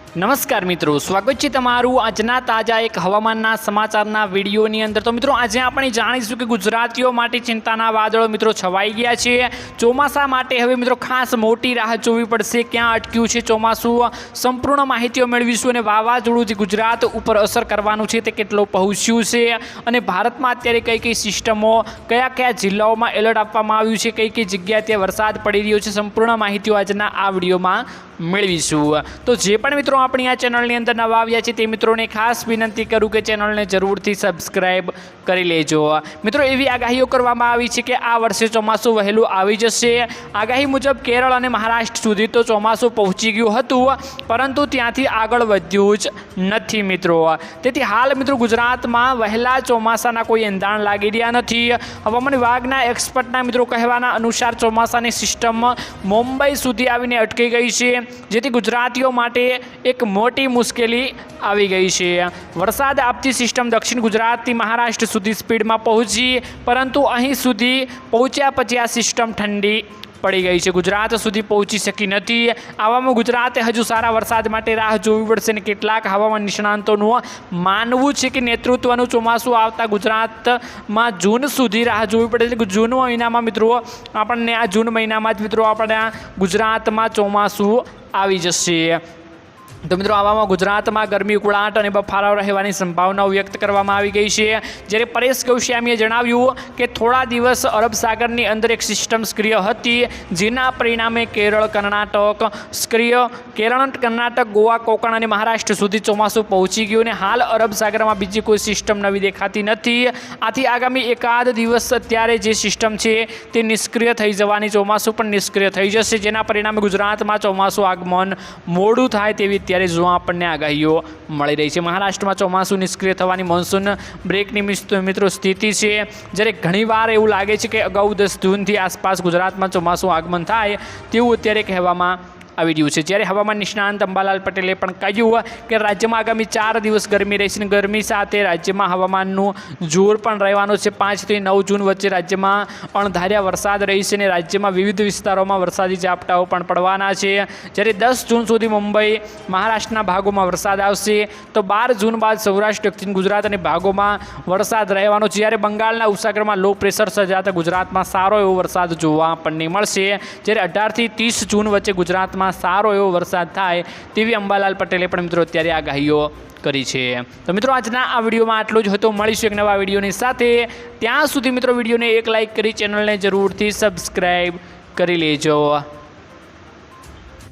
નમસ્કાર મિત્રો, સ્વાગત છે તમારું આજના તાજા એક હવામાનના સમાચારના વિડીયોની અંદર। તો મિત્રો આજે આપણે જાણીશું કે ગુજરાતીઓ માટે ચિંતાના વાદળો મિત્રો છવાઈ ગયા છે। ચોમાસા માટે હવે મિત્રો ખાસ મોટી રાહ જોવી પડશે। ક્યાં અટક્યું છે ચોમાસું, સંપૂર્ણ માહિતીઓ મેળવીશું અને વાવાઝોડું જે ગુજરાત ઉપર અસર કરવાનું છે તે કેટલો પહોંચ્યું છે અને ભારતમાં અત્યારે કઈ કઈ સિસ્ટમો, કયા કયા જિલ્લાઓમાં એલર્ટ આપવામાં આવ્યું છે, કઈ કઈ જગ્યાએ ત્યાં વરસાદ પડી રહ્યો છે, સંપૂર્ણ માહિતીઓ આજના આ વિડીયોમાં મેળવીશું। તો જે પણ મિત્રો આપણી આ ચેનલની અંદર નવા આવ્યા છે તે મિત્રોને ખાસ વિનંતી કરું કે ચેનલને જરૂરથી સબસ્ક્રાઇબ કરી લેજો। મિત્રો એવી આગાહીઓ કરવામાં આવી છે કે આ વર્ષે ચોમાસું વહેલું આવી જશે। આગાહી મુજબ કેરળ અને મહારાષ્ટ્ર સુધી તો ચોમાસું પહોંચી ગયું હતું, પરંતુ ત્યાંથી આગળ વધ્યું જ નથી મિત્રો। તેથી હાલ મિત્રો ગુજરાતમાં વહેલા ચોમાસાના કોઈ એંધાણ લાગી રહ્યા નથી। હવામાન વિભાગના એક્સપર્ટના મિત્રો કહેવાના અનુસાર ચોમાસાની સિસ્ટમ મુંબઈ સુધી આવીને અટકી ગઈ છે, જેથી ગુજરાતીઓ માટે એક મોટી મુશ્કેલી આવી ગઈ છે। વરસાદ આપતી સિસ્ટમ દક્ષિણ ગુજરાતથી મહારાષ્ટ્ર સુધી સ્પીડમાં પહોંચી, પરંતુ અહીં સુધી પહોંચ્યા પછી આ સિસ્ટમ ઠંડી પડી ગઈ છે, ગુજરાત સુધી પહોંચી શકી નથી। આવામાં ગુજરાતે હજુ સારા વરસાદ માટે રાહ જોવી પડશે અને કેટલાક હવામાન નિષ્ણાંતોનું માનવું છે કે નેતૃત્વનું ચોમાસું આવતા ગુજરાતમાં જૂન સુધી રાહ જોવી પડે। એટલે જૂન મહિનામાં મિત્રો આપણને આ જૂન મહિનામાં જ મિત્રો આપણે ગુજરાતમાં ચોમાસું આવી જશે। તો મિત્રો આવામાં ગુજરાતમાં ગરમી, ઉકળાટ અને બફારો રહેવાની સંભાવનાઓ વ્યક્ત કરવામાં આવી ગઈ છે। જ્યારે પરેશ ગૌસ્વામીએ જણાવ્યું કે થોડા દિવસ અરબ સાગરની અંદર એક સિસ્ટમ સક્રિય હતી, જેના પરિણામે કેરળ, કર્ણાટક, ગોવા, કોંકણ અને મહારાષ્ટ્ર સુધી ચોમાસું પહોંચી ગયું અને હાલ અરબ સાગરમાં બીજી કોઈ સિસ્ટમ નવી દેખાતી નથી। આથી આગામી એકાદ દિવસ અત્યારે જે સિસ્ટમ છે તે નિષ્ક્રિય થઈ જવાની, ચોમાસું પણ નિષ્ક્રિય થઈ જશે, જેના પરિણામે ગુજરાતમાં ચોમાસું આગમન મોડું થાય તેવી ત્યારે જોવા આપણને આગાહીઓ મળી રહી છે। મહારાષ્ટ્રમાં ચોમાસું નિષ્ક્રિય થવાની મોન્સૂન બ્રેકની મિત્રો સ્થિતિ છે, જ્યારે ઘણીવાર એવું લાગે છે કે અગાઉ 10 જૂનથી આસપાસ ગુજરાતમાં ચોમાસું આગમન થાય તેવું અત્યારે કહેવામાં આવી રહ્યું છે। જ્યારે હવામાન નિષ્ણાંત અંબાલાલ પટેલે પણ કહ્યું કે રાજ્યમાં આગામી 4 દિવસ ગરમી રહેશે અને ગરમી સાથે રાજ્યમાં હવામાનનું જોર પણ રહેવાનું છે। 5 થી 9 જૂન વચ્ચે રાજ્યમાં અણધાર્યા વરસાદ રહેશે અને રાજ્યમાં વિવિધ વિસ્તારોમાં વરસાદી ઝાપટાઓ પણ પડવાના છે। જ્યારે 10 જૂન સુધી મુંબઈ, મહારાષ્ટ્રના ભાગોમાં વરસાદ આવશે, તો 12 જૂન બાદ સૌરાષ્ટ્ર, દક્ષિણ ગુજરાત અને ભાગોમાં વરસાદ રહેવાનો છે। જ્યારે બંગાળના ઉપસાગરમાં લો પ્રેશર સર્જાતા ગુજરાતમાં સારો એવો વરસાદ જોવા આપણને મળશે। જ્યારે 18 થી 30 જૂન વચ્ચે ગુજરાતમાં સારો એવો વરસાદ થાય તેવી અંબાલાલ પટેલે પણ મિત્રો અત્યારે આગાહીઓ કરી છે। તો મિત્રો આજના આ વિડીયોમાં આટલું જ હતું। મળીશું એક નવા વિડીયોની સાથે। ત્યાં સુધી મિત્રો વિડીયોને એક લાઇક કરી ચેનલને જરૂરથી સબસ્ક્રાઈબ કરી લેજો।